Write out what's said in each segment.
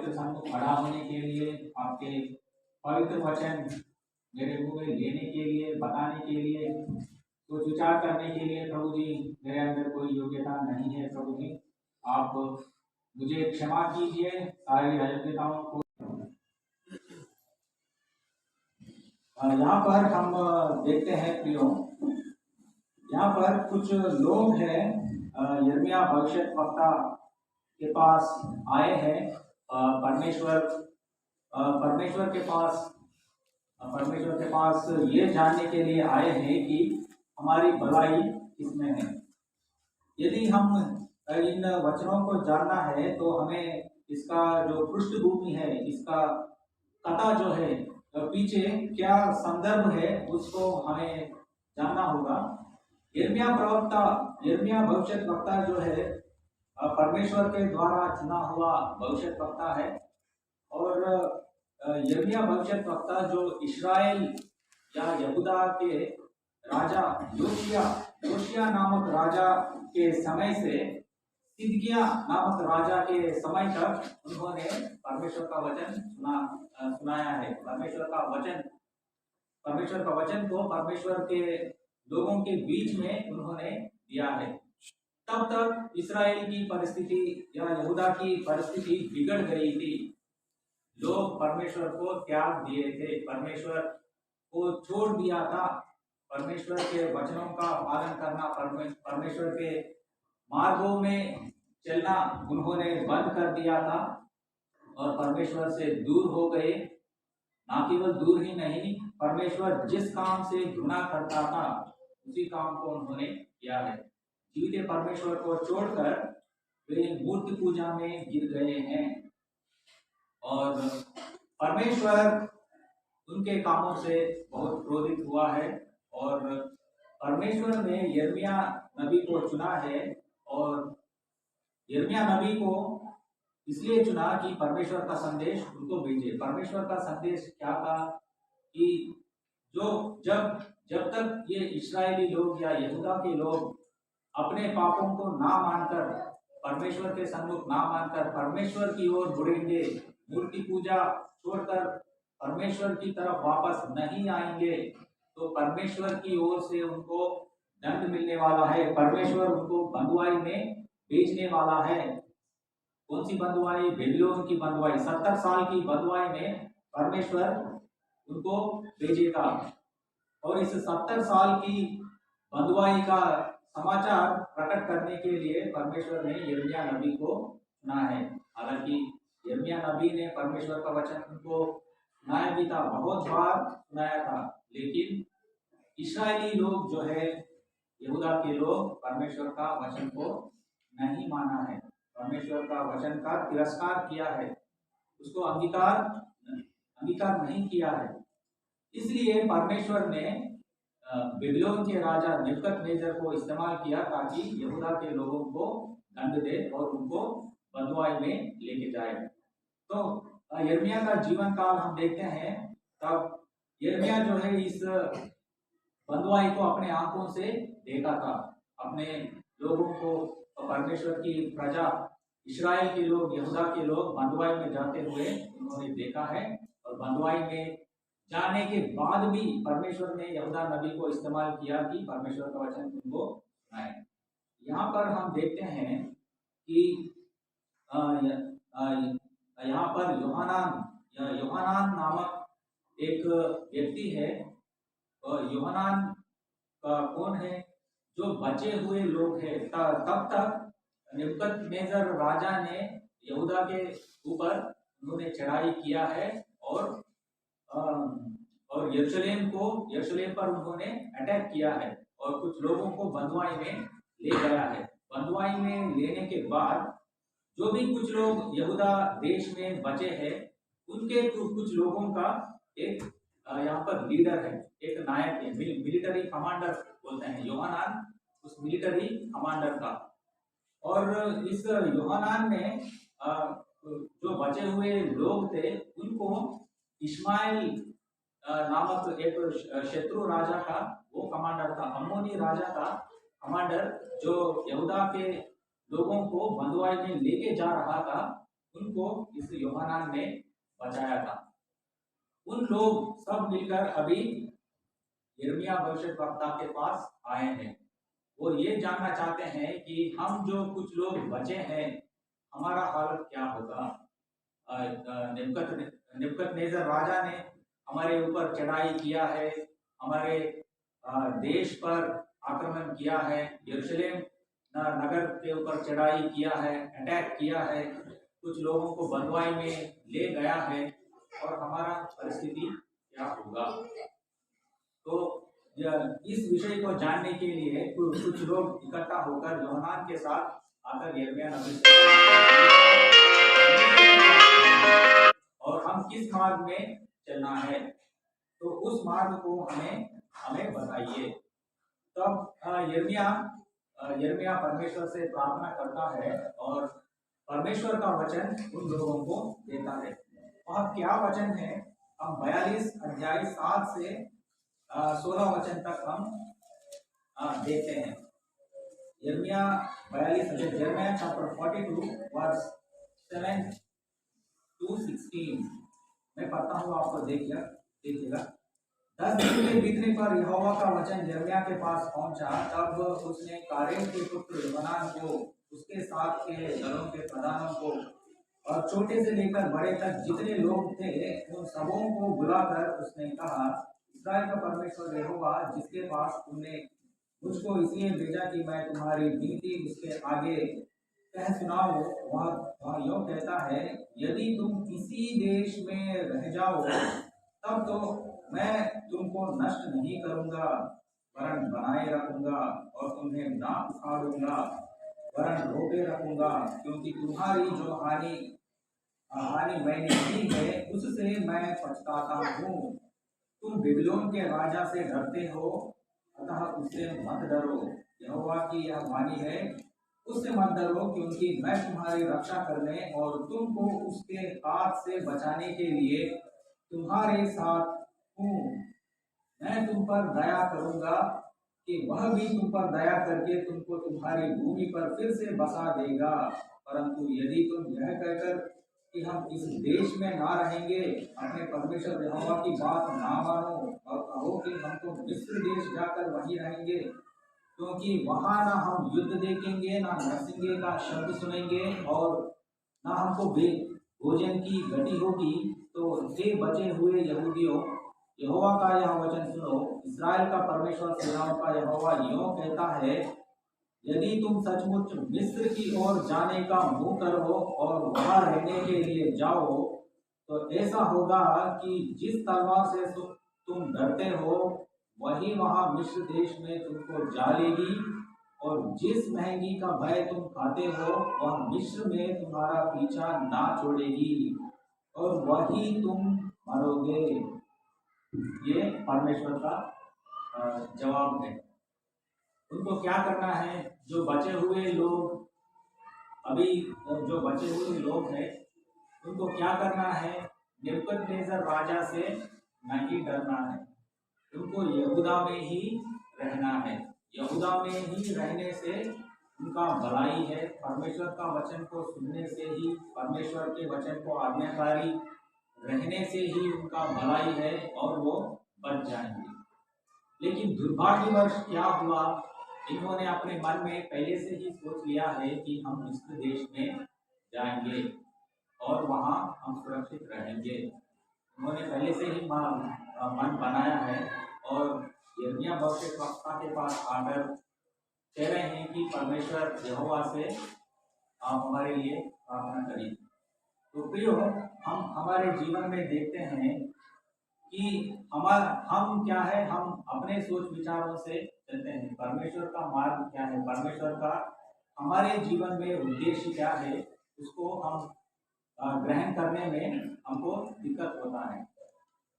पवित्र सन्मुख खड़ा होने के लिए, आपके पवित्र वचन मेरे मुंह में लेने के लिए, बताने के लिए, कुछ विचार करने के लिए प्रभु जी मेरे अंदर कोई योग्यता नहीं है। प्रभु जी आप मुझे क्षमा कीजिए सारी अयोग्यताओं को। यहाँ पर हम देखते हैं प्रियो, यहाँ पर कुछ लोग हैं यिर्मयाह भविष्यद्वक्ता के पास आए हैं। परमेश्वर के पास ये जानने के लिए आए हैं कि हमारी भलाई किसमें है। यदि हम इन वचनों को जानना है तो हमें इसका जो पृष्ठभूमि है, इसका कथा जो है, पीछे क्या संदर्भ है, उसको हमें जानना होगा। यिर्मयाह भविष्यद्वक्ता जो है परमेश्वर के द्वारा चुना हुआ भविष्यद्वक्ता है। और यिर्मयाह भविष्यद्वक्ता जो इस्राएल या यहूदा के राजा योशिया नामक राजा के समय से सिदकिय्याह नामक राजा के समय तक उन्होंने परमेश्वर का वचन सुनाया है। परमेश्वर का वचन को परमेश्वर के लोगों के बीच में उन्होंने दिया है। तब तक इस्राएल की परिस्थिति या यहूदा की परिस्थिति बिगड़ गई थी। लोग परमेश्वर को त्याग दिए थे, परमेश्वर को छोड़ दिया था। परमेश्वर के वचनों का पालन करना, परमेश्वर के मार्गों में चलना उन्होंने बंद कर दिया था और परमेश्वर से दूर हो गए। ना केवल दूर ही नहीं, परमेश्वर जिस काम से घृणा करता था उसी काम को उन्होंने किया है। जीवित परमेश्वर को छोड़कर वे मूर्ति पूजा में गिर गए हैं और परमेश्वर उनके कामों से बहुत क्रोधित हुआ है। और परमेश्वर ने यिर्मयाह नबी को चुना है और यिर्मयाह नबी को इसलिए चुना कि परमेश्वर का संदेश उनको भेजे। परमेश्वर का संदेश क्या था कि जब तक ये इस्राएली लोग या यहूदा के लोग अपने पापों को ना मानकर, परमेश्वर के सन्मुख ना मानकर परमेश्वर की ओर मुड़ेंगे, मूर्ति पूजा छोड़कर परमेश्वर की तरफ वापस नहीं आएंगे, तो परमेश्वर की ओर से उनको दंड मिलने वाला है। परमेश्वर उनको बंधुआई में भेजने वाला है। कौन सी बंधुआई? बेबीलोन की बंधुआई। 70 साल की बंधुआई में परमेश्वर उनको भेजेगा। और इस 70 साल की बंधुआई का समाचार प्रकट करने के लिए परमेश्वर ने यिर्मयाह नबी को चुना है। हालांकि यिर्मयाह नबी ने परमेश्वर का वचन उनको सुनाया भी था, बहुत बार सुनाया था, लेकिन इस्राएली लोग जो है, यहूदा के लोग, परमेश्वर का वचन को नहीं माना है, परमेश्वर का वचन का तिरस्कार किया है, उसको अंगीकार नहीं किया है। इसलिए परमेश्वर ने बेबीलोन के राजा नेबुकदनेस्सर को इस्तेमाल किया ताकि यहूदा के लोगों को दंड दे और उनको बंधुआई में लेके जाए। तो यिर्मयाह का जीवन काल हम देखते हैं, तब यिर्मयाह जो है इस बंधुआई को अपने आंखों से देखा था। अपने लोगों को, परमेश्वर की प्रजा, इस्राएल के लोग, यहूदा के लोग बंधुआई में जाते हुए उन्होंने देखा है। और बंधुआई में जाने के बाद भी परमेश्वर ने यहूदा नबी को इस्तेमाल किया कि परमेश्वर का वचन उनको सुनाए। यहाँ पर हम देखते हैं कि यहाँ पर यूहन्ना नामक एक व्यक्ति है। और यूहन्ना का कौन है? जो बचे हुए लोग हैं। तब तक नेबुकदनेस्सर राजा ने यहूदा के ऊपर उन्होंने चढ़ाई किया है और यरूशलेम पर उन्होंने अटैक किया है और कुछ लोगों को बंधुआई में ले गया है। बंधुआई में लेने के बाद जो भी कुछ लोग यहूदा देश में बचे हैं, उनके कुछ लोगों का एक यहाँ पर लीडर है, एक नायक है, मिलिट्री कमांडर बोलते हैं यूहन्ना, उस मिलिट्री कमांडर का। और इस यूहन्ना ने जो बचे हुए लोग थे उनको इश्माएल नामक एक शत्रु राजा का वो कमांडर था, अम्मोनी राजा का कमांडर, जो यहूदा के लोगों को बंधुआई में लेके जा रहा था, उनको इस यूहन्ना ने बचाया था। उन लोग सब मिलकर अभी यिर्मयाह भविष्यद्वक्ता के पास आए हैं। वो ये जानना चाहते हैं कि हम जो कुछ लोग बचे हैं हमारा हालत क्या होगा। नेबुकदनेस्सर राजा ने हमारे ऊपर चढ़ाई किया है, हमारे देश पर आक्रमण किया है, यरूशलेम नगर के ऊपर चढ़ाई किया है, अटैक किया है, कुछ लोगों को बंधुआई में ले गया है, और हमारा परिस्थिति क्या होगा। तो इस विषय को जानने के लिए कुछ लोग इकट्ठा होकर यूहन्ना के साथ आकर यिर्मयाह नबी और हम किस मार्ग में चलना है, तो उस मार्ग को हमें बताइए। तब यिर्मयाह परमेश्वर से प्रार्थना करता है और परमेश्वर का वचन उन लोगों को देता है। वह क्या वचन है, हम 42 अध्याय 7 से 16 वचन तक हम देखते हैं। यिर्मयाह 42 यिर्मयाह चैप्टर 42 वर्स 7 to 16 मैं पढ़ता हूँ, आपको देखिएगा। 10 दिन के बीतने पर यहोवा का वचन यिर्मयाह के पास पहुंचा। तब उसने कारेह के पुत्र योहानान को, उसके साथ के दलों के प्रधानों को और छोटे से लेकर बड़े तक जितने लोग थे उन सबों को बुलाकर उसने कहा, इस्राएल का परमेश्वर यहोवा जिसके पास तुमने मुझको इसलिए भेजा कि मैं तुम्हारी विनती उसके आगे कह सुनाओ, वह यूं कहता है, यदि तुम किसी देश में रह जाओ तब तो मैं तुमको नष्ट नहीं करूंगा वरन बनाए रखूंगा और तुम्हें ना उखाड़ूंगा वरन रोके रखूंगा, क्योंकि तुम्हारी जो हानि मैंने की है उससे मैं पछताता हूँ। तुम बेबीलोन के राजा से डरते हो, अतः उससे मत डरो। यहोवा की यह वाणी है, उससे मत डरो, क्योंकि मैं तुम्हारी रक्षा करने और तुमको उसके हाथ से बचाने के लिए तुम्हारे साथ हूँ। मैं तुम पर दया करूंगा कि वह भी तुम पर दया करके तुमको तुम्हारी भूमि पर फिर से बसा देगा। परंतु यदि तुम यह कहकर कि हम इस देश में ना रहेंगे, अपने परमेश्वर यहोवा की बात ना मानो और कहो कि हम तो मिस्र देश जाकर वहीं रहेंगे, क्योंकि वहां ना हम युद्ध देखेंगे, ना नरसिंगे का शब्द सुनेंगे और ना हमको भोजन की गति होगी, तो हे बचे हुए यहूदियों, यहोवा का यह वचन सुनो। इस्राएल का परमेश्वर सेनाओं का यहोवा यूं कहता है, यदि तुम सचमुच मिस्र की ओर जाने का मुंह करो और वहां रहने के लिए जाओ, तो ऐसा होगा कि जिस तलवार से तुम डरते हो वही वहां मिस्र देश में तुमको जा लेगी, और जिस महंगी का भय तुम खाते हो वह मिस्र में तुम्हारा पीछा ना छोड़ेगी और वही तुम मरोगे। ये परमेश्वर का जवाब है। उनको क्या करना है, जो बचे हुए लोग अभी जो बचे हुए लोग हैं उनको क्या करना है, नेबुकदनेस्सर राजा से नहीं डरना है, उनको यहूदा में ही रहना है। यहूदा में ही रहने से उनका भलाई है। परमेश्वर का वचन को सुनने से ही, परमेश्वर के वचन को आज्ञाकारी रहने से ही उनका भलाई है और वो बच जाएंगे। लेकिन दुर्भाग्यवश क्या हुआ, इन्होंने अपने मन में पहले से ही सोच लिया है कि हम मिस्र देश में जाएंगे और वहाँ हम सुरक्षित रहेंगे। उन्होंने पहले से ही मन बनाया है और यिर्मयाह भविष्यद्वक्ता के पास आकर कह रहे हैं कि परमेश्वर यहोवा से आप हमारे लिए प्रार्थना करिए। तो प्रियो, हम हमारे जीवन में देखते हैं कि हम क्या है, हम अपने सोच विचारों से चलते हैं। परमेश्वर का मार्ग क्या है, परमेश्वर का हमारे जीवन में उद्देश्य क्या है, उसको हम ग्रहण करने में हमको दिक्कत होता है।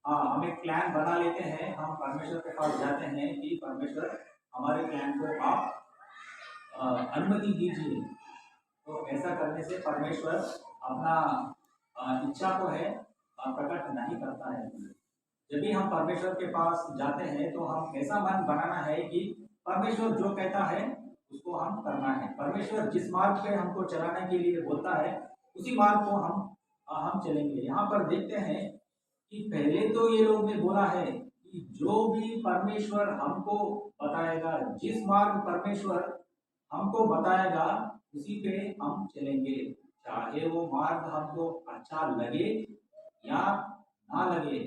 हम एक प्लान बना लेते हैं, हम परमेश्वर के पास जाते हैं कि परमेश्वर हमारे प्लान को आप अनुमति दीजिए। तो ऐसा करने से परमेश्वर अपना इच्छा को है प्रकट नहीं करता है। जब भी हम परमेश्वर के पास जाते हैं तो हम ऐसा मन बनाना है कि परमेश्वर जो कहता है उसको हम करना है। परमेश्वर जिस मार्ग पे हमको चलाने के लिए बोलता है उसी मार्ग को हम चलेंगे। यहाँ पर देखते हैं कि पहले तो ये लोग ने बोला है कि जो भी परमेश्वर हमको बताएगा, जिस मार्ग परमेश्वर हमको बताएगा उसी पे हम चलेंगे, चाहे वो मार्ग हमको अच्छा लगे या ना लगे,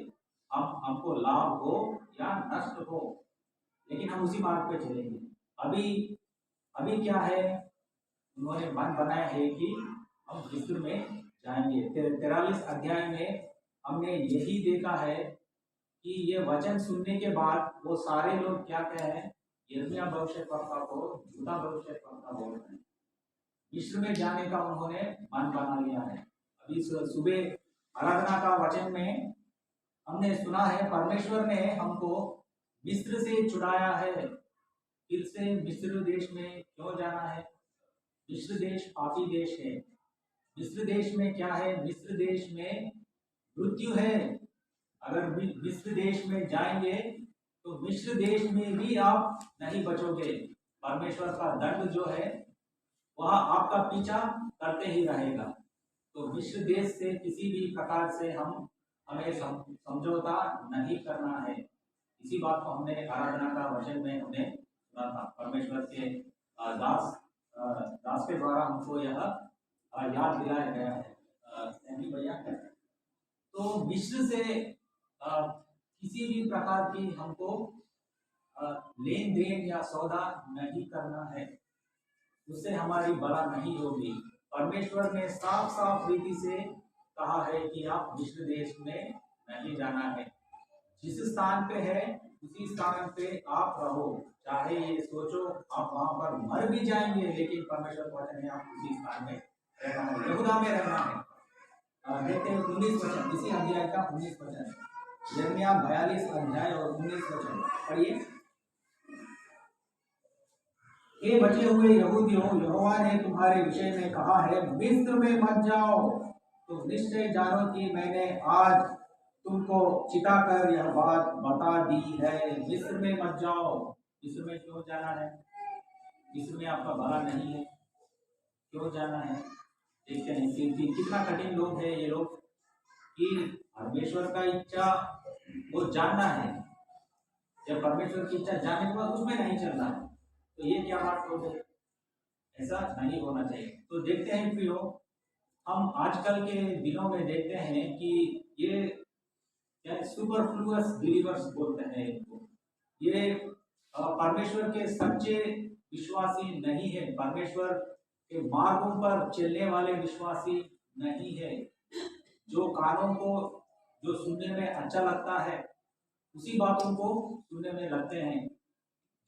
हमको लाभ हो या नष्ट हो, लेकिन हम उसी मार्ग पे चलेंगे। अभी अभी क्या है, उन्होंने मन बनाया है कि हम मिस्र में जाएंगे। 43 अध्याय में हमने यही देखा है कि ये वचन सुनने के बाद वो सारे लोग क्या कहे हैं, यिर्मयाह भविष्यद्वक्ता को झूठा भविष्यद्वक्ता बोल रहे हैं। मिस्र में जाने का उन्होंने मन बना लिया है। अभी सुबह आराधना का वचन में हमने सुना है परमेश्वर ने हमको मिस्र से छुड़ाया है, फिर से मिस्र देश में क्यों जाना है? मिस्र देश पापी देश है। मिस्र देश में क्या है? मिस्र देश में मृत्यु है। अगर मिस्र देश में जाएंगे तो मिस्र देश में भी आप नहीं बचोगे। परमेश्वर का दंड जो है वह आपका पीछा करते ही रहेगा। तो मिस्र देश से किसी भी प्रकार से हमें समझौता नहीं करना है। इसी बात को हमने आराधना का वचन में हमने सुना था। परमेश्वर के दास के द्वारा हमको यह याद दिलाया गया है। भैया, तो मिस्र से किसी भी प्रकार की हमको लेन देन या सौदा नहीं करना है, उससे हमारी भला नहीं होगी। परमेश्वर ने साफ साफ रीति से कहा है कि आप मिस्र देश में नहीं जाना है। जिस स्थान पे है उसी स्थान पे आप रहो, चाहे ये सोचो आप वहां पर मर भी जाएंगे, लेकिन परमेश्वर का वचन है आप उसी स्थान में रहना है, यहूदा में रहना है। देखते हैं 19 वचन, इसी अध्याय का 19 वचन, यिर्मयाह 42 अध्याय और 19 वचन पढ़िए। ये बचे हुए यहूदियों, यहोवा ने तुम्हारे विषय में कहा है मिस्र में मत जाओ। तो निश्चय जानो कि मैंने आज तुमको चिताकर यह बात बता दी है, मिस्र में मत जाओ। मिस्र में क्यों जाना है? मिस्र में आपका भला नहीं है, क्यों जाना है? देखते हैं कि कितना कठिन लोग हैं ये लोग, कि परमेश्वर का इच्छा वो जानना है, जब परमेश्वर की इच्छा जानने के बाद उसमें नहीं चलना है, तो ये क्या बात हो गई? ऐसा नहीं होना चाहिए। तो देखते हैं प्रियो, हम आजकल के दिनों में देखते हैं कि ये क्या सुपरफ्लुअस बिलीवर्स बोलते हैं इनको, ये परमेश्वर के सच्चे विश्वासी नहीं है, परमेश्वर के मार्गों पर चलने वाले विश्वासी नहीं है, जो कानों को जो सुनने में अच्छा लगता है उसी बातों को सुनने में लगते हैं।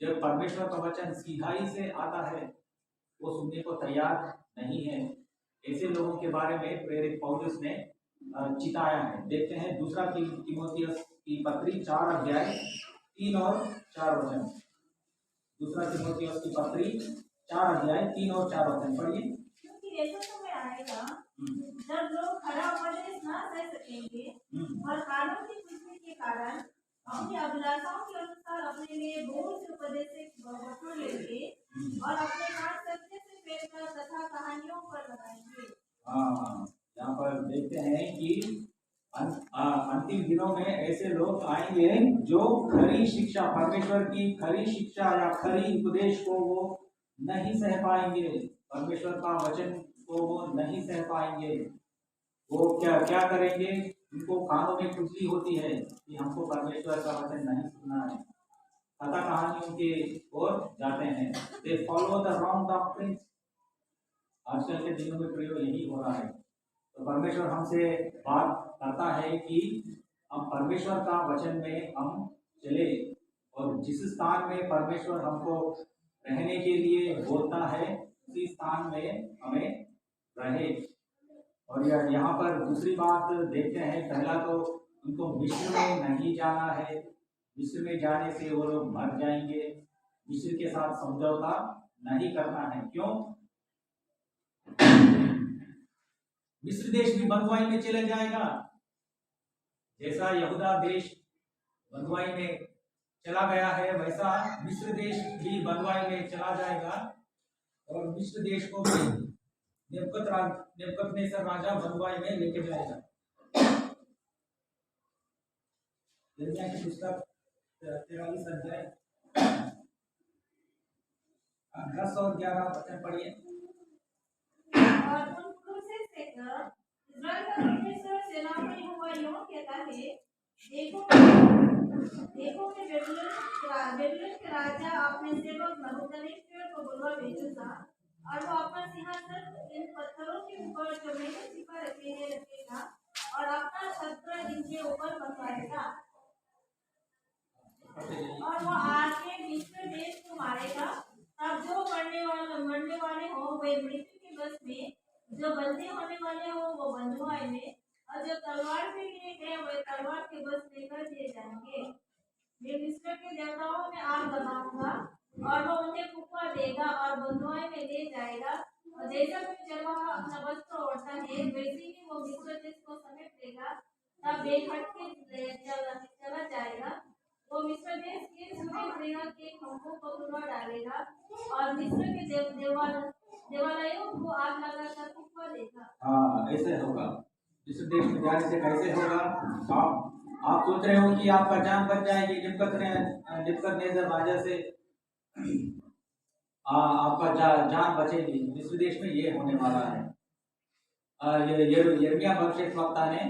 जब परमेश्वर का वचन सीधाई से आता है वो सुनने को तैयार नहीं है। ऐसे लोगों के बारे में प्रेरित पौलुस ने चिताया है। देखते हैं दूसरा तीमुथियुस की पत्री 4 अध्याय 3 और 4 वचन। दूसरा तीमुथियुस की पत्री 4 अध्याय 3 और 4 वचन पढ़िए। क्योंकि ऐसा समय आएगा जब लोग खरा उपदेश न सह सकेंगे और कानों की खुशी के कारण अपनी अभिलाषाओं के अनुसार अपने लिए बहुत से उपदेश बटोर लेंगे और अपने कान सत्य से फेरकर कथा कहानियों पर लगाएंगे। यहाँ पर देखते हैं कि अंतिम दिनों में ऐसे लोग आएंगे जो खरी शिक्षा, परमेश्वर की खरी शिक्षा या खरी उपदेश को वो नहीं सह पाएंगे, परमेश्वर का वचन को वो नहीं सह पाएंगे। वो क्या करेंगे? उनको कानों में खुजली होती है कि हमको परमेश्वर का वचन नहीं सुनना है, कथा कहानियों के ओर जाते हैं। They follow the wrong doctrine. आजकल के दिनों में प्रयोग यही हो रहा है। तो परमेश्वर हमसे बात करता है कि हम परमेश्वर का वचन में हम चले, और जिस स्थान में परमेश्वर हमको रहने के लिए बोलता है उसी स्थान में हमें रहे। और यहाँ पर दूसरी बात देखते हैं, पहला तो उनको मिस्र में नहीं जाना है, मिस्र में जाने से वो लोग मर जाएंगे, मिस्र के साथ समझौता नहीं करना है। क्यों? मिस्र देश भी बंधुआई में चले जाएगा, जैसा यहूदा देश बंधुआई में चला गया है वैसा मिस्र देश भी बंधुआई में चला जाएगा, और मिस्र देश को भी नेबुकदनेस्सर राजा बंधुआई में लेके जाएगा। यिर्मयाह की पुस्तक 43 अध्याय 10 और 11 वचन पढ़िए। और उन पुरुषों से कह, इस्राएल का परमेश्वर सेनाओं का यहोवा यूं कहता है, देखो मैं बेबीलोन के राजा अपने सेवक नबूकदनेस्सर को बुलवा भेजूंगा, और वो अपना सिंहासन इन पत्थरों के ऊपर जो मैंने छिपा रखेगा, और अपना छत्र इनके ऊपर बनवाएगा। और वो आके मिस्र देश को मारेगा। तब जो मरने वाले हो वे मृत्यु के वश में, जो बंदी होने वाले हो वो बंधुआई में, और जो तलवार से गिरे गए वे तलवार के वश में कर दिए जाएंगे। मैं मिस्र के देवताओं में आग लगाऊंगा, और वो उन्हें फुकवा देगा और बंधुआई में ले जाएगा। और जैसा कोई चरवाहा अपना वस्त्र ओढ़ता है, वैसे ही वो मिस्र देश को समेट लेगा। तब बेखट के चला जाएगा। वो मिस्र देश के सूर्य ग्रह के खंभों को उड़ा डालेगा, और मिस्र के देवालयों को आग लगाकर फुकवा देगा। हाँ, ऐसे होगा। मिस्र देश में जाने से कैसे होगा? आप सोच रहे हो कि आपका जान बच जाएगी नेबुकदनेस्सर राजा से, आपका जान बचेगी। मिस्र देश में ये होने वाला है। यिर्मयाह भविष्यद्वक्ता ने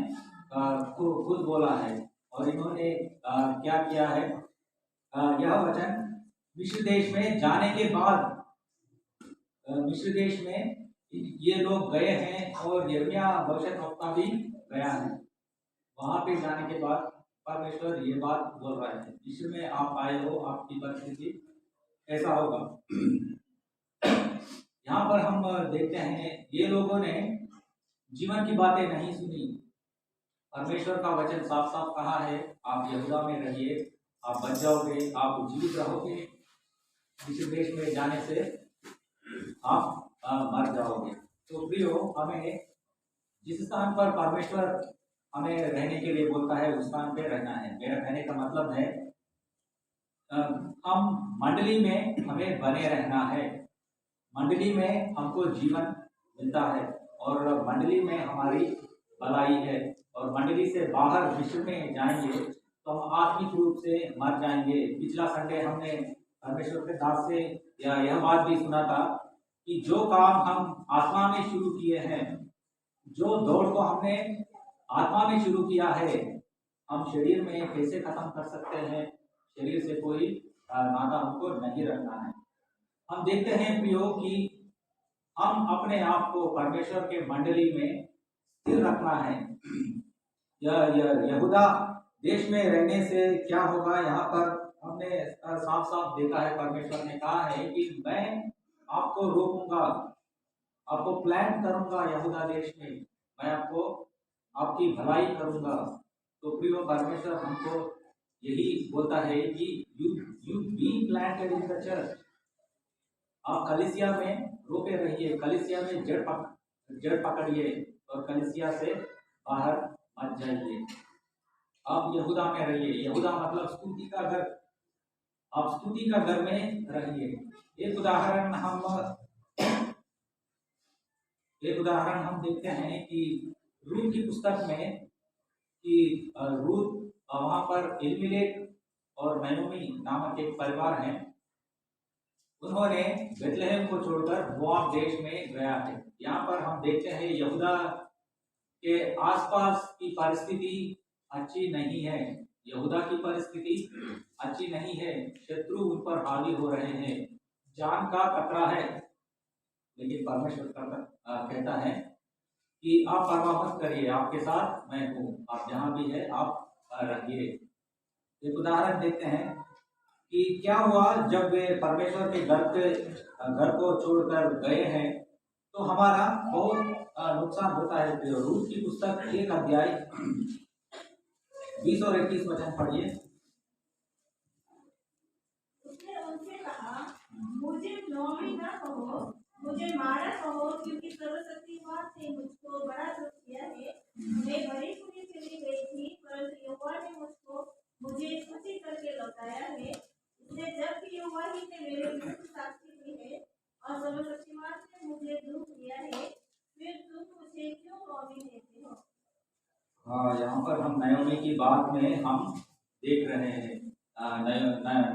खुद बोला है, और इन्होंने क्या किया है? यह वचन मिस्र देश में जाने के बाद, मिस्र देश में ये लोग गए हैं, और यिर्मयाह भविष्यद्वक्ता भी गया है। वहां पे जाने के बाद परमेश्वर ये बात बोल रहा है, मिस्र में आप आए हो, आपकी परिस्थिति ऐसा होगा। यहाँ पर हम देखते हैं ये लोगों ने जीवन की बातें नहीं सुनी। परमेश्वर का वचन साफ साफ कहा है, आप यहूदा में रहिए, आप बच जाओगे, आप जीवित रहोगे। मिस्र देश में जाने से आप मर जाओगे। तो प्रियो, हमें जिस स्थान पर परमेश्वर हमें रहने के लिए बोलता है उस स्थान पे रहना है। मेरा कहने का मतलब है हम मंडली में हमें बने रहना है। मंडली में हमको जीवन मिलता है, और मंडली में हमारी भलाई है। और मंडली से बाहर विश्व में जाएंगे तो हम आत्मिक रूप से मर जाएंगे। पिछला संडे हमने परमेश्वर के दास से यह बात भी सुना था कि जो काम हम आत्मा में शुरू किए हैं, जो दौड़ को हमने आत्मा में शुरू किया है, हम शरीर में कैसे खत्म कर सकते हैं? शरीर से कोई नाता हमको नहीं रखना है। हम देखते हैं प्रियो कि हम अपने आप को परमेश्वर के मंडली में स्थिर रखना है। यहूदा देश में रहने से क्या होगा? यहाँ पर हमने साफ साफ देखा है, परमेश्वर ने कहा है कि मैं आपको रोकूंगा, आपको प्लान करूंगा यहूदा देश में, मैं आपको आपकी भलाई करूंगा। तो प्रियो, परमेश्वर हमको यही बोलता है कि you B planted in the church. आप कलीसिया में रोपे रहिए, कलीसिया में जड़ पकड़िए, और कलीसिया से बाहर मत जाइए। आप यहूदा में रहिए। यहूदा मतलब स्तुति का घर। आप स्तुति का घर में रहिए। एक उदाहरण हम देखते हैं कि रूत की पुस्तक में कि रूत वहां पर एलीमेलेक और नयोमी नामक एक परिवार है, उन्होंने बेथलेहम को छोड़कर मोआब देश में गया है। यहाँ पर हम देखते हैं यहूदा के आसपास की परिस्थिति अच्छी नहीं है। यहूदा की परिस्थिति अच्छी नहीं है। शत्रु उन पर हावी हो रहे हैं, जान का खतरा है। लेकिन परमेश्वर कहता है कि आप परवाह मत करिए, आपके साथ मैं हूँ, आप जहाँ भी है आप रहिए। एक उदाहरण देखते हैं कि क्या हुआ जब वे परमेश्वर के घर को छोड़कर गए हैं, तो हमारा बहुत नुकसान होता है। रूत की पुस्तक 1 अध्याय 20 और 21 वचन पढ़िए। उसने उनसे कहा, मुझे नौमी न कहो, मुझे मारा कहो, क्योंकि सर्वशक्तिमान ने मुझको बड़ा दुख किया है। मैं बड़ी पूरी चली गई थी, परंतु यहोवा ने मुझे खुशी करके लौटाया है। इसलिए जब कि यहोवा ही ने मेरे विरुद्ध साक्षी दी है, और सर्वशक्तिमान ने मुझे दुख दिया है, हाँ, यहाँ पर हम नयोमी की बात में हम देख रहे हैं।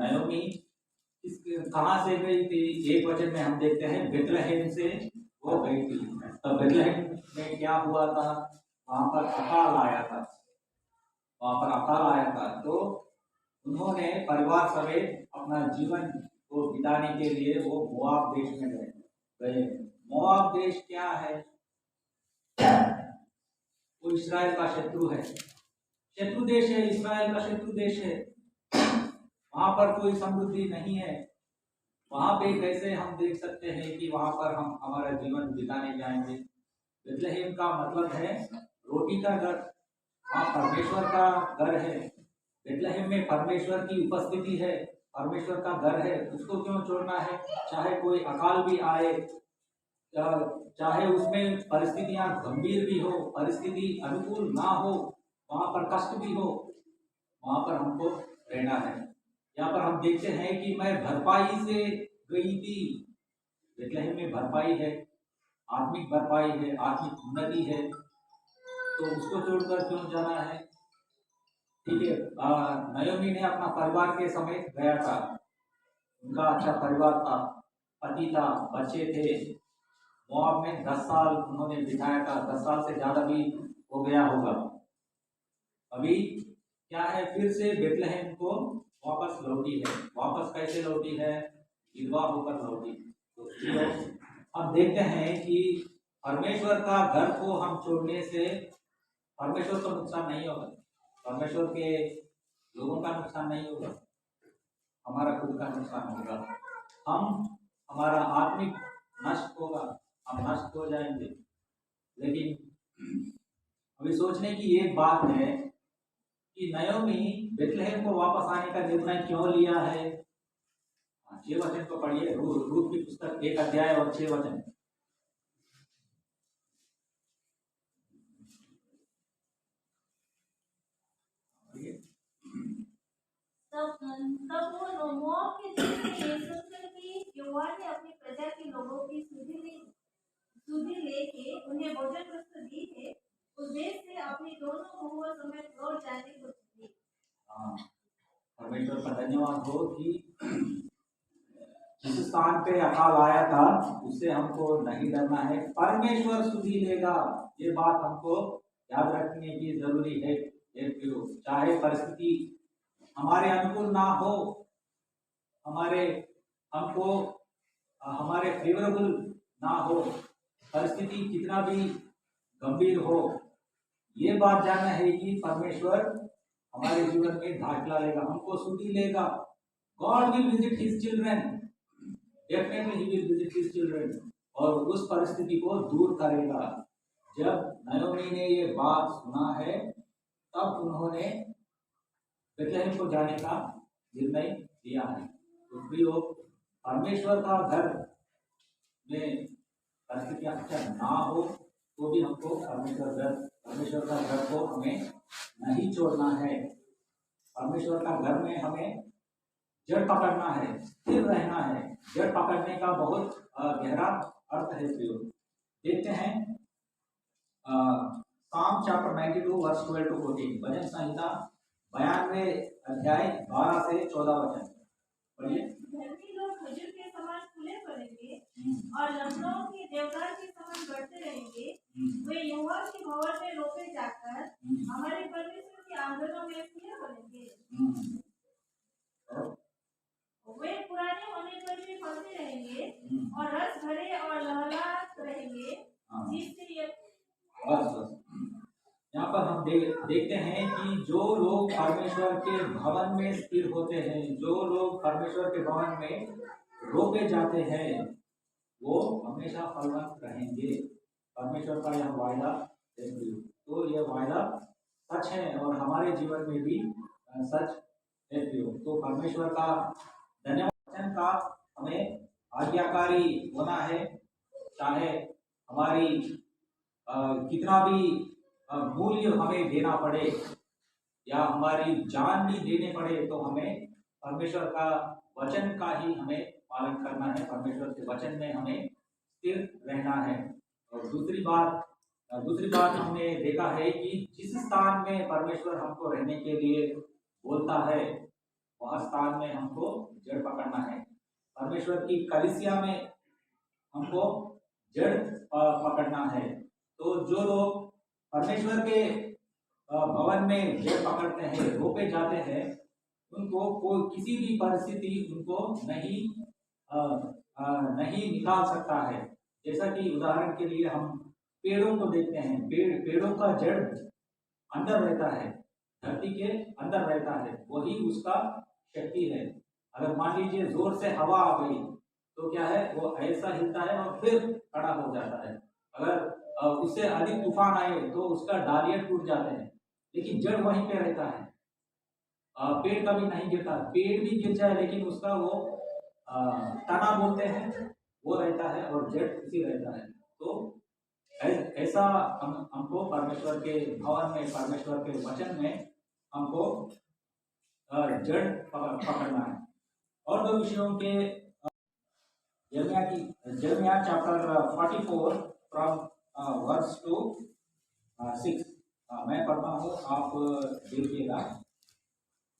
नयोमी कहाँ से गई थी? एक वचन में हम देखते हैं बेथलेहम से वो गई थी। तो बेथलेहम में क्या हुआ था? वहाँ पर अकाल आया था। तो उन्होंने परिवार समेत अपना जीवन को बिताने के लिए वो मोआब देश में गए। मोआब देश क्या है? वो इस्राएल का शत्रु है, शत्रु देश है, इस्राएल का शत्रु देश है। वहां पर कोई समृद्धि नहीं है। वहां पे कैसे हम देख सकते हैं कि वहां पर हम हमारा जीवन बिताने जाएंगे? बेथलेहम का मतलब है रोटी का घर। वहाँ परमेश्वर का घर है। बेथलेहम में परमेश्वर की उपस्थिति है, परमेश्वर का घर है। उसको क्यों छोड़ना है? चाहे कोई अकाल भी आए, चाहे उसमें परिस्थितियां गंभीर भी हो, परिस्थिति अनुकूल ना हो, वहां पर कष्ट भी हो, वहां पर हमको रहना है। यहाँ पर हम देखते हैं कि मैं भरपाई से गई थी। बेथलेहम में भरपाई है, आत्मिक भरपाई है, आत्मिक उन्नति है। तो उसको छोड़कर क्यों जाना है? ठीक है, नयोमी ने अपना परिवार के समेत गया था। उनका अच्छा परिवार था, पति था, बच्चे थे। मोआब में 10 साल उन्होंने बिताया था। 10 साल से ज्यादा भी हो गया होगा। अभी क्या है? फिर से बेथलेहम को वापस लौटी है। वापस कैसे लौटी है? विधवा होकर लौटी। तो हम देखते हैं कि परमेश्वर का घर को हम छोड़ने से परमेश्वर को नुकसान नहीं होगा, परमेश्वर के लोगों का नुकसान नहीं होगा, हमारा खुद का नुकसान होगा। हमारा आत्मिक नष्ट होगा, हम नष्ट हो जाएंगे। लेकिन अभी सोचने की एक बात है कि नयोमी बेथलेहम को वापस आने का निर्णय क्यों लिया है? 6 वचन को पढ़िए, रूत की पुस्तक 1 अध्याय और 6 वचन। तब वो मोआब के देश में ये सुनकर कि यहोवा ने अपनी प्रजा के लोगों की सुधि लेके उन्हें भोजन वस्तु दी है, उस देश से अपनी दोनों बहुओं समेत लौट जाने को दी। परमेश्वर का धन्यवाद हो कि जिस स्थान पे अकाल आया था उससे हमको नहीं डरना है। परमेश्वर सुधि लेगा, ये बात हमको याद रखने की जरूरी है। चाहे परिस्थिति हमारे अनुकूल ना हो, हमारे फेवरेबल ना हो, परिस्थिति कितना भी गंभीर हो, ये बात जानना है कि परमेश्वर हमारे जीवन में दाखिला लेगा, हमको सुधि लेगा। God will visit his children, definitely he will visit his children, और उस परिस्थिति को दूर करेगा। जब नयोमी ने ये बात सुना है तब उन्होंने बेथलेहम को जाने का निर्णय लिया है। तो प्रियो, परमेश्वर का घर में परिस्थितियां अच्छा ना हो तो भी हमको परमेश्वर का घर को हमें नहीं छोड़ना है। परमेश्वर का घर में हमें जड़ पकड़ना है, स्थिर रहना है। जड़ पकड़ने का बहुत गहरा अर्थ है प्रियो। देखते हैं साम चैप्टर 92 वर्स 12 to 14, भजन संहिता 92 अध्याय 12 से 14 वचन पढ़िए। धर्मी लोग खजूर के समान फूले फलेंगे और लखनऊ के देवदार के समान बढ़ते रहेंगे। वे यहोवा के भवन में रोपे जाकर हमारे परमेश्वर के आंगनों में फूले फलेंगे। वे पुराने होने पर भी फलते रहेंगे और रस भरे और लहलहाते रहेंगे, जिससे बस यहाँ पर हम देखते हैं कि जो लोग परमेश्वर के भवन में स्थिर होते हैं, जो लोग परमेश्वर के भवन में रोपे जाते हैं, वो हमेशा फलवंत रहेंगे। परमेश्वर का यह वायदा है। तो यह वायदा सच है और हमारे जीवन में भी सच है। तो परमेश्वर का धन्यवाद का हमें आज्ञाकारी होना है। चाहे हमारी कितना भी मूल्य हमें देना पड़े या हमारी जान भी देने पड़े, तो हमें परमेश्वर का वचन का ही हमें पालन करना है। परमेश्वर के वचन में हमें स्थिर रहना है। और दूसरी बात, दूसरी बात हमने देखा है कि जिस स्थान में परमेश्वर हमको रहने के लिए बोलता है वह स्थान में हमको जड़ पकड़ना है। परमेश्वर की कलीसिया में हमको जड़ पकड़ना है। तो जो लोग परमेश्वर के भवन में जड़ पकड़ते हैं, रोपे जाते हैं, उनको कोई किसी भी परिस्थिति उनको नहीं निकाल सकता है। जैसा कि उदाहरण के लिए हम पेड़ों को देखते हैं, पेड़ों का जड़ अंदर रहता है, धरती के अंदर रहता है, वही उसका शक्ति है। अगर मान लीजिए जोर से हवा आ गई तो क्या है, वो ऐसा हिलता है और फिर खड़ा हो जाता है। अगर उससे अधिक तूफान आए तो उसका डालियाँ टूट जाते हैं, लेकिन जड़ वहीं पे रहता है। पेड़ कभी नहीं गिरता, पेड़ भी गिर जाए लेकिन उसका वो तना बोलते हैं वो रहता है और जड़ उसी रहता है। तो ऐसा हमको परमेश्वर के भवन में, परमेश्वर के वचन में हमको जड़ पकड़ना है। और दो विषयों के यिर्मयाह चैप्टर 44 फ्रॉम वर्स टू 6 मैं पढ़ता हूँ, आप देखिएगा।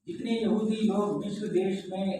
जितने यहूदी लोग मिस्र देश में